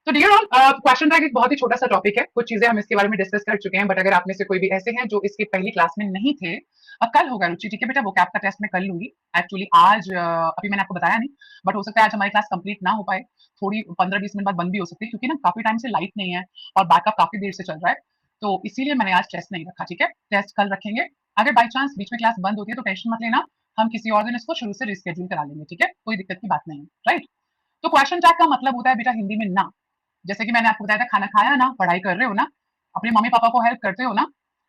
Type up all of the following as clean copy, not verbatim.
तो dear all, question tag एक बहुत ही छोटा सा टॉपिक है, कुछ चीजें हम इसके बारे में डिस्कस कर चुके हैं, बट अगर आप में से कोई भी ऐसे हैं जो इसकी पहली क्लास में नहीं थे, कल होगा रुचि, ठीक है बेटा, वो कैप का टेस्ट मैं कर लूंगी। एक्चुअली आज अभी मैंने आपको बताया नहीं, बट हो सकता है आज हमारी क्लास कंप्लीट ना हो पाए, थोड़ी 15-20 मिनट बाद बंद भी हो सकती है, क्योंकि ना काफी टाइम से लाइट नहीं है और बैकअप काफी देर से चल रहा है, तो इसीलिए मैंने आज टेस्ट नहीं रखा। ठीक है, टेस्ट कल रखेंगे। अगर बाई चांस बीच में क्लास बंद होती है तो टेंशन मत लेना, हम किसी और दिन इसको शुरू से रिस्केड्यूल करा लेंगे। ठीक है, कोई दिक्कत की बात नहीं है, राइट। तो क्वेश्चन टैग का मतलब होता है बेटा हिंदी में ना, जैसे कि मैंने आपको बताया था, खाना खाया ना, पढ़ाई कर रहे हो ना, अपने मम्मी पापा को हेल्प करते हो ना,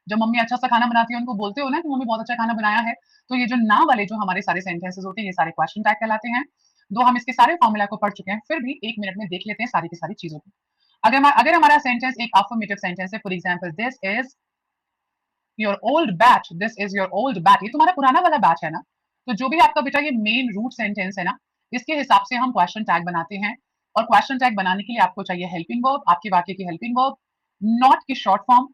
जब मम्मी अच्छा सा खाना बनाती है उनको बोलते हो ना कि मम्मी बहुत अच्छा खाना बनाया है। तो ये जो ना वाले जो हमारे सारे सेंटेंसेस होते हैं, ये सारे क्वेश्चन टैग कहलाते हैं। दो हम इसके सारे फॉर्मूला को पढ़ चुके हैं, फिर भी 1 मिनट में देख लेते हैं सारी की सारी चीजों को। अगर हमारा सेंटेंस एक अफर्मेटिव सेंटेंस है, for example this is your old batch, this is your old batch, ये तुम्हारा पुराना वाला बैच है ना, तो जो भी आपका बेटा ये मेन रूट सेंटेंस है ना, इसके हिसाब से हम क्वेश्चन टैग बनाते हैं। और क्वेश्चन टैग बनाने के लिए आपको चाहिए हेल्पिंग वर्ब, आपके वाक्य की हेल्पिंग वर्ब, नॉट की शॉर्ट फॉर्म,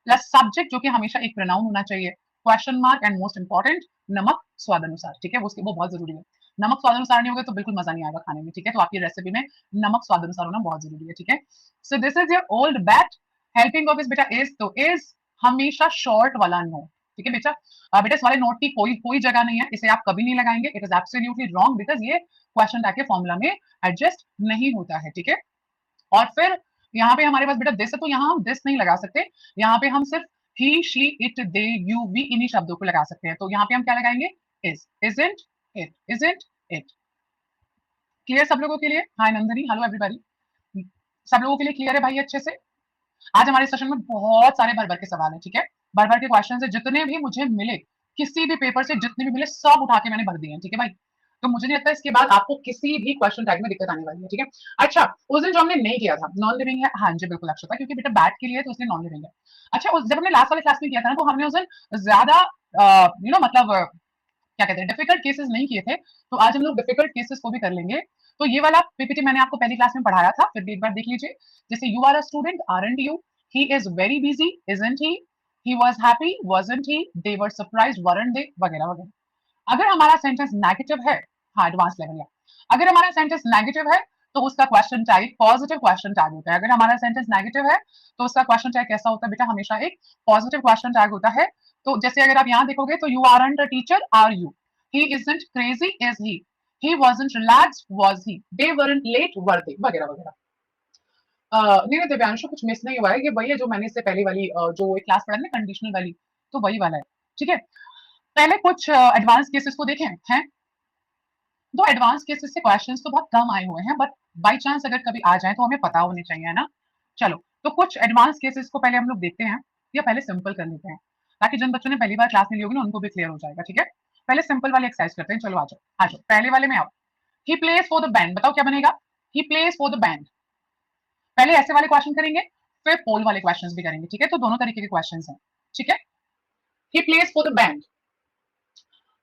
प्लस सब्जेक्ट जो कि हमेशा एक प्रोनाउन होना चाहिए, question mark, and most important नमक स्वाद अनुसार। ठीक है, वो बहुत जरूरी है। नमक स्वाद अनुसार नहीं होगा तो बिल्कुल मजा नहीं आएगा खाने में। ठीक है, तो आपकी रेसिपी में नमक स्वाद अनुसार होना बहुत जरूरी है। ठीक है, so this is your old bat, helping verb is बेटा इज, तो इज हमेशा शॉर्ट वाला नो। ठीक है बेटा, बेटा इस वाले नोट की कोई कोई जगह नहीं है, इसे आप कभी नहीं लगाएंगे, it is absolutely wrong, because ये क्वेश्चन टैग के फॉर्मूला में एडजस्ट नहीं होता है। ठीक है, और फिर यहाँ पे हमारे पास बेटा दिस है, तो यहाँ हम दिस नहीं लगा सकते, यहाँ पे हम सिर्फ ही she it they you we इन्हीं शब्दों को लगा सकते हैं। तो यहाँ पे हम क्या लगाएंगे, is, isn't it, isn't it. Clear सब लोगों के लिए? हाय नंदनी, हेलो एवरीबॉडी, सब लोगों के लिए क्लियर है भाई अच्छे से? आज हमारे सेशन में बहुत सारे भर भर के सवाल है। ठीक है, भर भर के क्वेश्चन है, जितने भी मुझे मिले, किसी भी पेपर से जितने भी मिले सब उठा के मैंने भर दिए हैं। ठीक है भाई, तो मुझे नहीं लगता इसके बाद आपको किसी भी क्वेश्चन टैग में दिक्कत आने वाली है। ठीक है, अच्छा, उस दिन जो हमने नहीं किया था नॉन लिविंग है, हाँ जी बिल्कुल अक्षता, क्योंकि बेटा बैट के लिए तो इसलिए नॉन लिविंग है। अच्छा, जब हमने लास्ट वाले क्लास में किया था ना, तो हमने उस दिन ज्यादा मतलब क्या कहते हैं डिफिकल्ट केसेस नहीं किए थे, तो आज हम लोग डिफिकल्ट केसेस को भी कर लेंगे। तो ये वाला पीपीटी मैंने आपको पहली क्लास में पढ़ाया था, फिर भी एक बार देख लीजिए। जैसे you are a student, aren't you, he is very busy, isn't he was happy, wasn't he, they were surprised, weren't they, वगैरह वगैरह। अगर हमारा सेंटेंस नेगेटिव है, हाँ एडवांस लेवल, या अगर हमारा सेंटेंस नेगेटिव है तो उसका question tag positive question tag होता है। अगर हमारा सेंटेंस नेगेटिव है तो उसका क्वेश्चन टैग कैसा होता है बेटा, हमेशा एक पॉजिटिव क्वेश्चन टैग होता है। तो जैसे अगर आप यहाँ देखोगे तो you aren't a teacher, are you, he isn't crazy, is he wasn't relaxed, was he, they weren't late, were they, वगैरह वगैरह। नहीं नहीं दिव्यांशु, कुछ मिस नहीं हुआ है, ये वही है जो मैंने इससे पहले वाली जो एक क्लास पढ़ा ना कंडीशनल वाली, तो वही वाला है। ठीक है, पहले कुछ एडवांस केसेस को देखें हैं। दो एडवांस केसेस से क्वेश्चंस तो बहुत कम आए हुए हैं, बट बाई चांस अगर कभी आ जाए तो हमें पता होने चाहिए, है ना। चलो, तो कुछ एडवांस केसेस को पहले हम लोग देखते हैं, या पहले सिंपल कर लेते हैं, ताकि जिन बच्चों ने पहली बार क्लास में ली होगी ना उनको भी क्लियर हो जाएगा। ठीक है, पहले सिंपल वाले एक्सरसाइज करते हैं। चलो आ जाओ आ जाओ, पहले वाले में आओ। He plays for the band, बताओ क्या बनेगा, he plays for the band. पहले ऐसे वाले क्वेश्चन करेंगे, फिर पोल वाले क्वेश्चंस भी करेंगे। ठीक है, तो दोनों तरीके के क्वेश्चंस हैं। ठीक है, he plays for the band,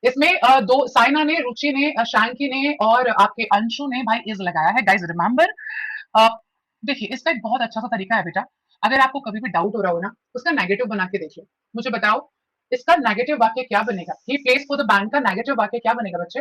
इसमें दो, साइना ने, रुचि ने, शांकी ने और आपके अंशु ने भाई इज लगाया है। गाइस रिमेंबर, देखिए इसका एक बहुत अच्छा सा तरीका है बेटा, अगर आपको कभी भी डाउट हो रहा हो ना, उसका नेगेटिव बना के देखिए, मुझे बताओ इसका नेगेटिव वाक्य क्या बनेगा। He place for the band का नेगेटिव वाक्य क्या बनेगा बच्चे?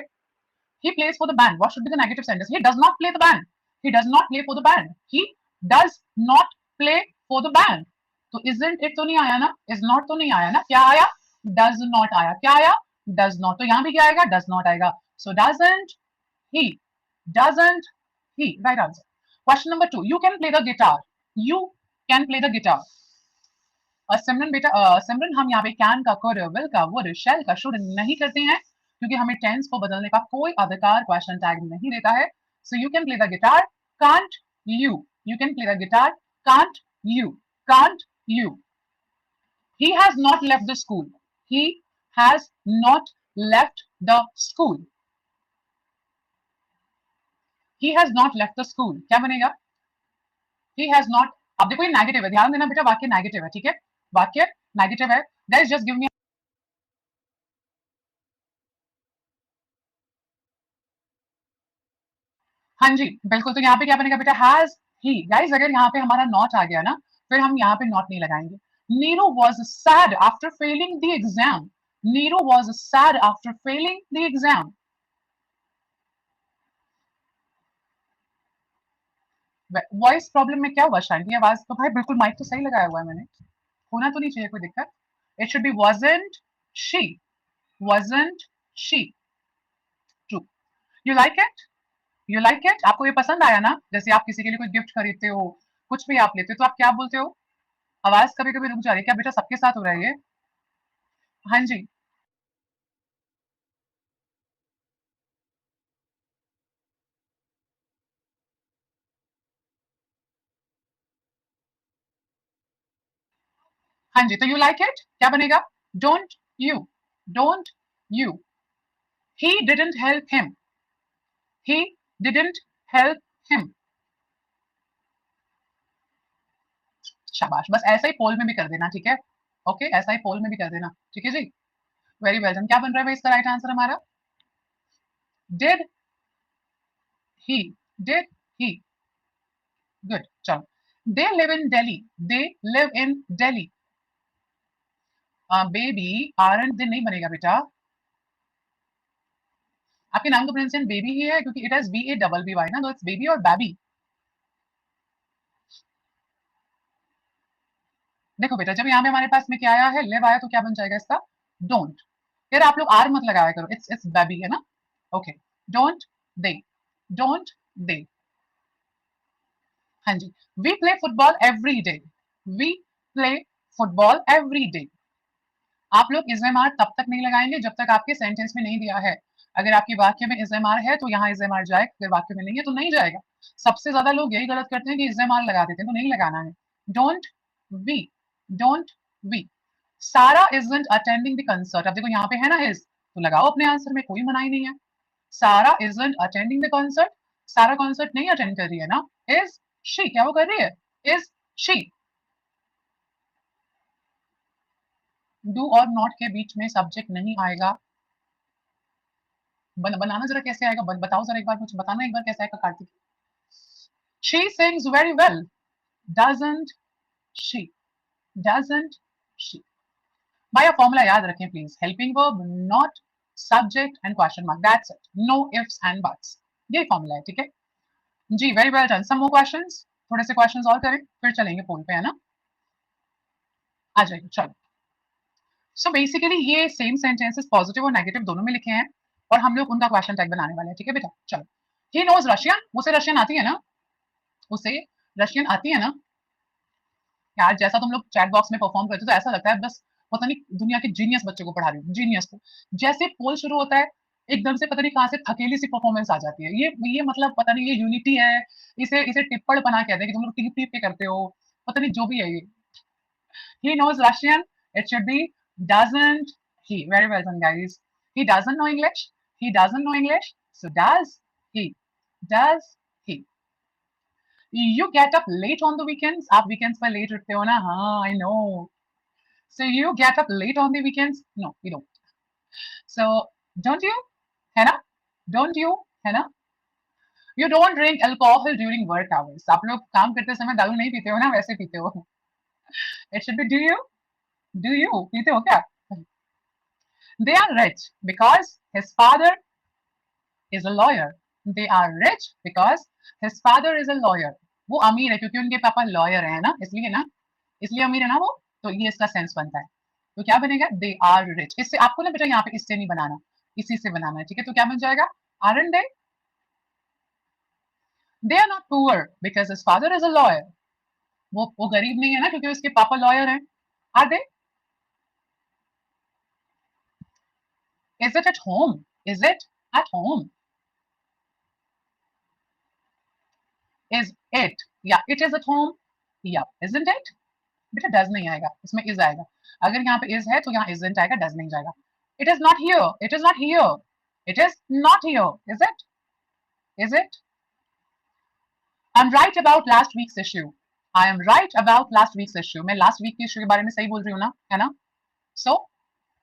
He place for the band, what should be the negative sentence? He does not play the band, he does not play for the band, he does not play for the band. तो isn't it तो नहीं आया ना, is not तो नहीं आया ना, क्या आया? डज नॉट आया। क्या आया? Does not. तो यहां भी क्या आएगा? डज नॉट आएगा। So doesn't he, doesn't he, right answer. Question number 2, you can play the guitar, you can play the guitar. Simran बेटा, सिमरन हम यहाँ पे कैन का, कुड, विल का, वुड, शैल का, शुड नहीं करते हैं, क्योंकि हमें टेंस को बदलने का कोई अधिकार क्वेश्चन टैग नहीं देता है। So you can play the guitar, can't you, you can play the guitar, can't you, can't you. He has not left the school, he has not left the school, he has not left the school, क्या बनेगा? he has not। अब देखो ये negative है, ध्यान देना बेटा, वाक्य नेगेटिव है। ठीक है, वाक्य नेगेटिव है। गाइस जस्ट गिव मी, हाँ जी बिल्कुल, तो यहाँ पे क्या बनेगा बेटा? Has he. गाइस अगर यहाँ पे हमारा नॉट आ गया ना, फिर हम यहाँ पे नॉट नहीं लगाएंगे। Neeru was sad after failing the exam, Neeru was sad after failing the exam. Voice problem में क्या हुआ शांति? आवाज तो भाई बिल्कुल माइक तो सही लगाया हुआ है मैंने, होना तो नहीं चाहिए कोई दिक्कत. It should be wasn't she, wasn't she. True. You like it? You like it? आपको ये पसंद आया ना? जैसे आप किसी के लिए कोई गिफ्ट खरीदते हो, कुछ भी आप लेते हो, तो आप क्या बोलते हो? आवाज कभी कभी रुक जा रही है क्या बेटा? सबके साथ हो रहा है ये? हाँ जी. हाँ जी, तो यू लाइक इट क्या बनेगा? Don't you. Don't you. He didn't help him. He didn't help him. शाबाश. बस ऐसा ही पोल में भी कर देना, ठीक है? ओके, ऐसा ही पोल में भी कर देना, ठीक है जी. Very well done. क्या बन रहा है भाई इसका राइट आंसर हमारा? Did he. Did he. Good. चलो. They live in Delhi. They live in Delhi. Baby aren't दिन नहीं बनेगा बेटा. आपके नाम का प्रोनाउंसिएशन बेबी ही है क्योंकि it has B A double B Y ना, तो इट्स बेबी और बेबी. देखो बेटा, जब यहाँ पे हमारे पास में क्या आया है, लिव आया, तो क्या बन जाएगा इसका? डोंट. फिर आप लोग आर मत लगाया करो, इट्स बेबी है ना. Okay. Don't they. Don't they. हाँ जी. We play football every day. We play football every day. आप लोग इज़ेमार तब तक नहीं लगाएंगे जब तक आपके सेंटेंस में नहीं दिया है. अगर आपके वाक्य में इज़ेमार है तो यहाँ इज़ेमार जाए, अगर वाक्य में नहीं है तो नहीं जाएगा. सबसे ज्यादा लोग यही गलत करते हैं कि इज़ेमार लगा देते हैं, तो नहीं लगाना है. Don't we. Don't we. Sara isn't attending the concert. अब देखो यहाँ पे है ना इज, तो लगाओ अपने आंसर में, कोई मनाही नहीं है. सारा इजंट अटेंडिंग द कॉन्सर्ट. सारा कॉन्सर्ट नहीं अटेंड कर रही है ना. Is she. क्या वो कर रही है? Is she. डू और नॉट के बीच में सब्जेक्ट नहीं आएगा. बनाना जरा कैसे आएगा, बताओ जरा एक बार, मुझे बताना एक बार कैसे आएगा Kartik. She sings very well. Doesn't she. Doesn't she. भाई आप फॉर्मूला याद रखें please. Helping verb, not, subject and question mark, that's it. No ifs and buts. यही फॉर्मूला है, ठीक है जी. Very well done. Some more questions. थोड़े से क्वेश्चंस और करें फिर चलेंगे पोल पे, है ना? आ जाइए चलो. सो बेसिकली ये सेम सेंटेंसेस पॉजिटिव और नेगेटिव दोनों में लिखे हैं और हम लोग उनका क्वेश्चन टैग बनाने वाले हैं, ठीक है बेटा? चलो. He knows Russian. उसे रशियन आती है ना? उसे रशियन आती है ना? यार जैसा तुम लोग चैट बॉक्स में परफॉर्म करते हो तो ऐसा लगता है बस पता नहीं दुनिया के जीनियस बच्चे को पढ़ा रही हूँ, जीनियस को. जैसे पोल शुरू होता है एकदम से पता नहीं कहाँ से थकेली सी परफॉर्मेंस आ जाती है. ये मतलब पता नहीं ये यूनिटी है, इसे इसे टिप्पण बना कहते हैं कि तुम लोग टीप टीप के करते हो, पता नहीं जो भी है ये. He knows Russian. It should be doesn't he. Very well done, guys. He doesn't know English. He doesn't know English. So does he? Does he? You get up late on the weekends. आप weekends पर late उठते हो ना? हाँ, I know. So you get up late on the weekends? No, you don't. So don't you? है ना? Don't you? है ना? You don't drink alcohol during work hours. आप लोग काम करते समय दारू नहीं पीते हो ना? वैसे पीते हो. It should be do you? Do you? पीते हो क्या? They are rich because his father is a lawyer. They are rich because his father is a lawyer. वो अमीर है क्योंकि उनके पापा लॉयर है ना, इसलिए ना, इसलिए अमीर है ना वो. तो ये इसका सेंस बनता है. तो क्या बनेगा? They are rich. इससे आपको ना बेटा यहाँ पे इससे नहीं बनाना, इसी से बनाना है, ठीक है? तो क्या बन जाएगा? Aren't they. They are not poor because his father is a lawyer. वो गरीब नहीं है ना क्योंकि उसके पापा लॉयर हैं. Are they? Is it at home? Is it at home? Is it? Yeah, it is at home. Yeah, isn't it? बेटा डज नहीं आएगा, इसमें इज आएगा. अगर यहाँ पे इज है तो यहाँ isn't आएगा, डज नहीं जाएगा. It is not here. It is not here. It is not here. Is it? Is it? I'm right about last week's issue. I am right about last week's issue. मैं last week की issue के बारे में सही बोल रही हूँ ना, है ना? So,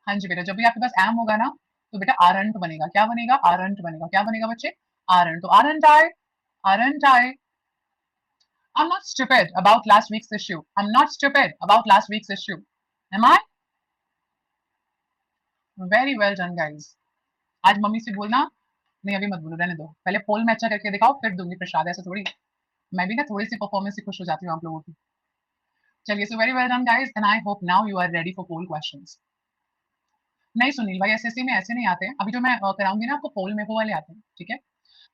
हाँ जी बेटा, जब भी आपके पास am होगा ना तो बेटा aren't बनेगा. क्या बनेगा? aren't बनेगा. क्या बनेगा बच्चे? aren't. तो aren't I? aren't I? I'm not stupid about last week's issue. I'm not stupid about last week's issue. Am I? Very well done, guys. आज मम्मी से बोलना नहीं, अभी मत बोलो, रहने दो. पहले पोल में अच्छा करके दिखाओ फिर दूंगी प्रसाद, ऐसे थोड़ी. मैं भी ना थोड़ी सी परफॉर्मेंस से खुश हो जाती हूँ आप लोगों की। चलिए, so very well done guys and I hope now you are ready for poll questions. नहीं सुनील भाई, एसएससी में ऐसे नहीं आते हैं। अभी जो मैं कराऊंगी ना आपको पोल में, वो वाले आते हैं, ठीक है।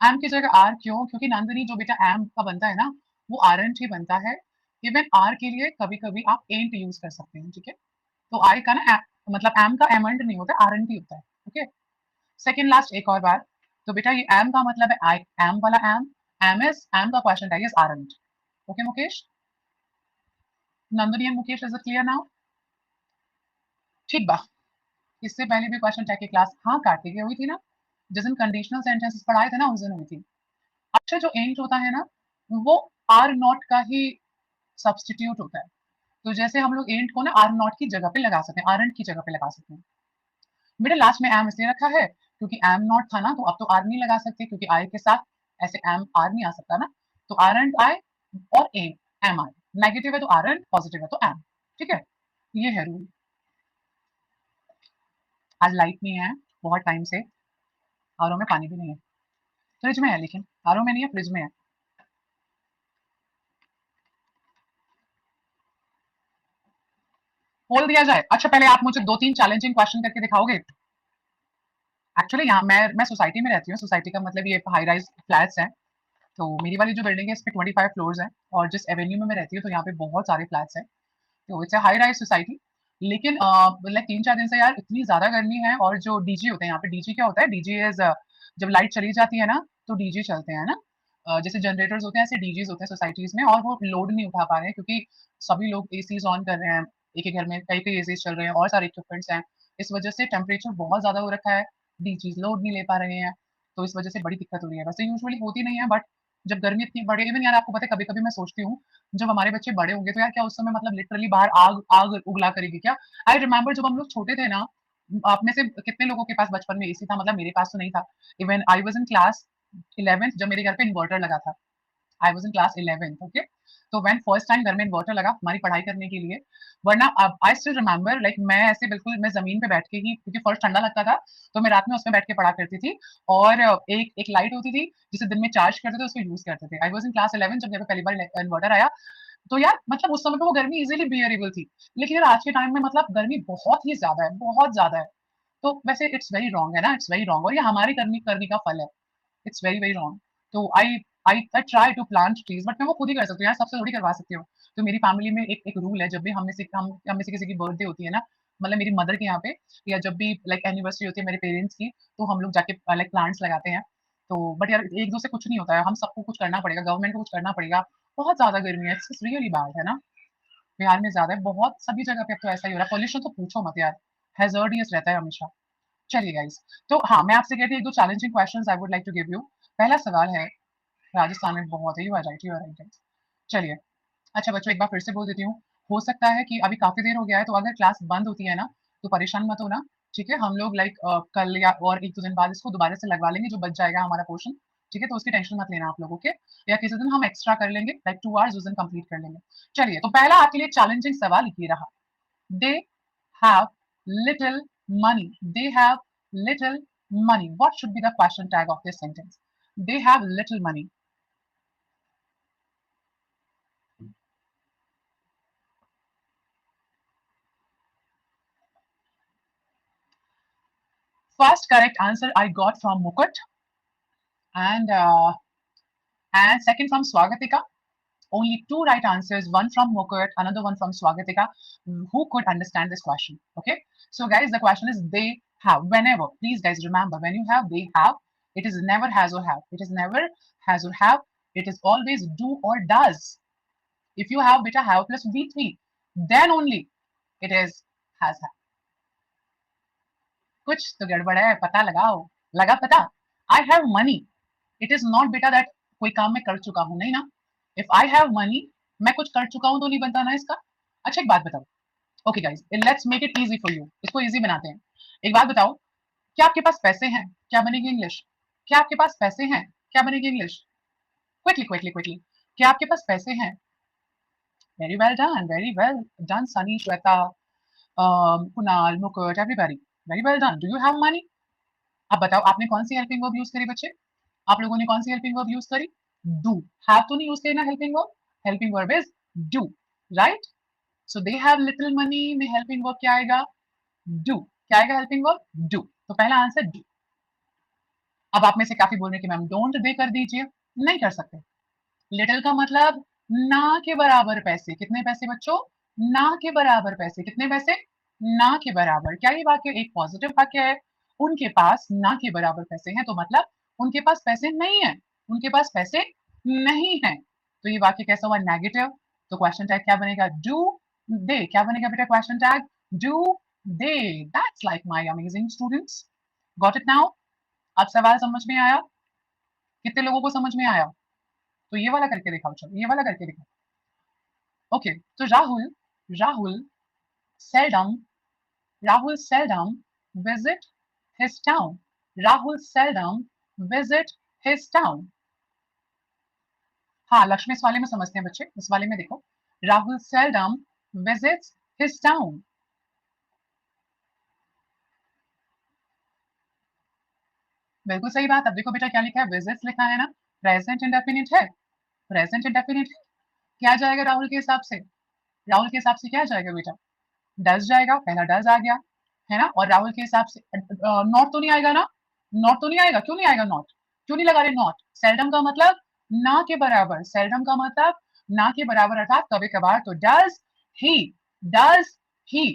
एम की जगह आर क्यों? क्योंकि नंदनी जो बेटा एम का बनता है ना, वो आरंट ही बनता है। इवन आर के लिए कभी कभी आप एंट यूज कर सकते हैं, ठीक है। तो आई का ना मतलब एम का एमंड नहीं होता, आरंट ही होता है, ओके। सेकेंड लास्ट एक और बार, तो बेटा ये एम का मतलब है आई एम वाला एम, एम का question tag is aren't, okay Mukesh. Nandini and Mukesh, is it clear now? ठीक बा। इससे पहले भी क्वेश्चन टैग की क्लास हाँ कार्तिक हुई थी ना, जिस दिन कंडीशनल सेंटेंसेस पढ़ाए थे ना उस दिन हुई थी। अच्छा, जो एंट होता है ना, वो आर नॉट का ही सब्सटीट्यूट होता है। तो जैसे हम लोग एंट को ना आर नॉट की जगह पे लगा सकते हैं, आरंट की जगह पे लगा सकते हैं। मेरे लास्ट में एम इसलिए रखा है क्योंकि एम नॉट था ना, तो अब तो आर नहीं लगा सकते क्योंकि आई के साथ ऐसे एम आर नहीं आ सकता ना। तो आरंट आई और एम आई, नेगेटिव है तो आरंट, पॉजिटिव है तो एम, ठीक है। ये है रूल। आज लाइट नहीं है बहुत टाइम से, आरओ में पानी भी नहीं है, फ्रिज में है, लेकिन आरओ में नहीं है, फ्रिज में है। बोल दिया जाए। अच्छा, पहले आप मुझे दो तीन चैलेंजिंग क्वेश्चन करके दिखाओगे? एक्चुअली यहाँ मैं सोसाइटी में रहती हूँ, सोसाइटी का मतलब ये हाई राइज फ्लैट्स हैं। तो मेरी वाली जो बिल्डिंग है इस पे 25 फ्लोर्स हैं, और जिस एवेन्यू में मैं रहती हूँ तो यहाँ पे बहुत सारे फ्लैट्स हैं। तो it's a high rise society. लेकिन लाइक 3-4 दिन से यार इतनी ज्यादा गर्मी है, और जो डीजी होते हैं यहाँ पे, डीजी क्या होता है, डीजी इज जब लाइट चली जाती है ना तो डीजी चलते हैं ना। जैसे जनरेटर्स होते हैं ऐसे डीजीज होते हैं सोसाइटीज में, और वो लोड नहीं उठा पा रहे हैं क्योंकि सभी लोग एसीज ऑन कर रहे हैं। एक एक घर में कई कई एसीज चल रहे हैं और सारे इक्विपमेंट्स हैं। इस वजह से टेम्परेचर बहुत ज्यादा हो रखा है, डीजीज लोड नहीं ले पा रहे हैं। तो इस वजह से बड़ी दिक्कत हो रही है। वैसे यूजुअली होती नहीं है, बट जब गर्मी इतनी बढ़े, इवन यार आपको पता है कभी कभी मैं सोचती हूँ जब हमारे बच्चे बड़े होंगे तो यार क्या उस समय मतलब लिटरली बाहर आग आग उगला करेगी क्या? आई रिमेम्बर जब हम लोग छोटे थे ना, आप में से कितने लोगों के पास बचपन में एसी था? मतलब मेरे पास तो नहीं था। Even I was in class 11th जब मेरे घर पे इन्वर्टर लगा था। I was in class 11th, okay. तो व्हेन फर्स्ट टाइम घर में इन्वर्टर लगा हमारी पढ़ाई करने के लिए, वरना अब आई स्टिल रिमेम्बर लाइक मैं ऐसे बिल्कुल मैं जमीन पे बैठ के ही, क्योंकि फर्स्ट ठंडा लगता था, तो मैं रात में उसमें बैठ के पढ़ा करती थी। और एक एक लाइट होती थी जिसे दिन में चार्ज करते थे, उसको यूज करते थे। आई वाज इन क्लास 11 जब मेरे पे पहली बार इन्वर्टर आया। तो यार मतलब उस समय पे वो गर्मी इजीली बियरेबल थी। लेकिन यार आज के टाइम में मतलब गर्मी बहुत ही ज्यादा है, बहुत ज्यादा है। तो वैसे इट्स वेरी रॉन्ग है ना, इट्स वेरी रॉन्ग, और ये हमारी करनी करनी का फल है। It's very very wrong. तो I try to plant trees, but मैं वो खुद ही कर सकती हूँ यार, सबसे थोड़ी करवा सकती हूँ। तो मेरी फैमिली में एक रूल है, जब भी हम में से किसी की बर्थडे होती है ना, मतलब मेरी मदर के यहाँ पे, या जब भी लाइक एनिवर्सरी होती है मेरे पेरेंट्स की, तो हम लोग जाके लाइक प्लांट्स लगाते हैं। तो बट यार एक दो से कुछ नहीं होता है, हम सबको कुछ करना पड़ेगा, गवर्नमेंट को कुछ करना पड़ेगा। बहुत ज्यादा गर्मी है, इट्स रियली बैड है ना। बिहार में ज्यादा है बहुत, सभी जगह पे अब तो ऐसा ही हो रहा है। पॉल्यूशन तो पूछो मत यार, हैजर्डियस रहता है हमेशा। चलिए गाइस, तो हाँ मैं आपसे कहती हूँ एक दो challenging questions I would like to give you. पहला सवाल है, राजस्थान में बहुत है, you are right, you are right guys. चलिए, अच्छा बच्चों एक बार फिर से बोल देती हूँ। हो सकता है कि अभी काफी देर हो गया है, तो अगर क्लास बंद होती है ना तो परेशान मत होना, ठीक है। हम लोग लाइक कल या और एक दो दिन बाद इसको दोबारा से लगवा लेंगे, जो बच जाएगा हमारा पोर्शन, ठीक है। तो उसकी टेंशन मत लेना आप लोग, ओके। या किसी दिन हम एक्स्ट्रा कर लेंगे, लाइक 2 आवर्स उस दिन कंप्लीट कर लेंगे। चलिए, तो पहला आपके लिए चैलेंजिंग सवाल ये रहा। They have little money, they have little money. What should be the question tag of this sentence? They have little money. First correct answer I got from Mukut, and second from Swagatika. Only two right answers, one from Mukut, another one from Swagatika, who could understand this question. Okay, so guys, the question is they have. Whenever, please guys remember, when you have they have, it is never has or have. It is never has or have. It is always do or does. If you have beta have plus V3, then only it is has have. कुछ तो गड़बड़ है, पता लगाओ। लगा पता? I have money, it is not बेटा that कोई काम मैं कर चुका हूं, नहीं ना। इफ आई हैव मनी, मैं कुछ कर चुका हूं तो नहीं बनता ना इसका। अच्छा एक बात बताओ, okay guys, let's make it easy for you, इसको इजी बनाते हैं। एक बात बताओ, क्या आपके पास पैसे हैं? क्या बनेगी इंग्लिश? क्या आपके पास पैसे हैं? क्या बनेगी इंग्लिश? क्विकली क्विकली क्विकली, क्या आपके पास पैसे हैं? Very well done Sunny, Shweta, Kunal, Mukut, everybody, very well done. Do you have money? अब बताओ आपने कौन सी हेल्पिंग वर्ब यूज करी बच्चे? आप लोगों ने कौन सी हेल्पिंग वर्ब यूज करी? do. Have to नहीं यूज करना helping verb is do, right? So they have little money में हेल्पिंग वर्ब क्या आएगा? Do. क्या आएगा हेल्पिंग वर्ब? Do. तो पहला आंसर do. अब आप में से काफी बोल रहे हैं कि मैम डोंट दे कर दीजिए, नहीं कर सकते। लिटिल का मतलब ना के बराबर पैसे, कितने पैसे बच्चों? ना के बराबर पैसे, कितने पैसे? ना के बराबर। क्या ये वाक्य एक पॉजिटिव वाक्य है? उनके पास ना के बराबर पैसे हैं, तो मतलब उनके पास पैसे नहीं है, उनके पास पैसे नहीं है। तो ये वाक्य कैसा हुआ? नेगेटिव। तो क्वेश्चन टैग क्या बनेगा? Do they. क्या बनेगा बेटा question tag? Do they. That's like my amazing students. Got it now? अब सवाल समझ में आया? कितने लोगों को समझ में आया? तो ये वाला करके दिखाओ, चलो ये वाला करके दिखाओ। ओके, तो Rahul seldom Rahul seldom visit his town. Rahul seldom visit his town. हाँ, लक्ष्मी इस वाले में समझते हैं बच्चे, इस वाले में देखो, Rahul seldom visits his town. बिल्कुल सही बात। अब देखो बेटा क्या लिखा है? विजिट्स लिखा है ना, प्रेजेंट इंडेफिनिट है, प्रेजेंट इंडेफिनिट है। क्या जाएगा राहुल के हिसाब से? राहुल के हिसाब से क्या जाएगा बेटा? डज जाएगा, पहला डज आ गया है ना। और राहुल के हिसाब से नॉट तो नहीं आएगा ना, नॉट तो नहीं आएगा। क्यों नहीं आएगा नॉट? क्यों नहीं लगा रहे नॉट? सेल्डम का मतलब ना के बराबर, सेल्डम का मतलब ना के बराबर अर्थात कभी कभार। तो डज ही, डज ही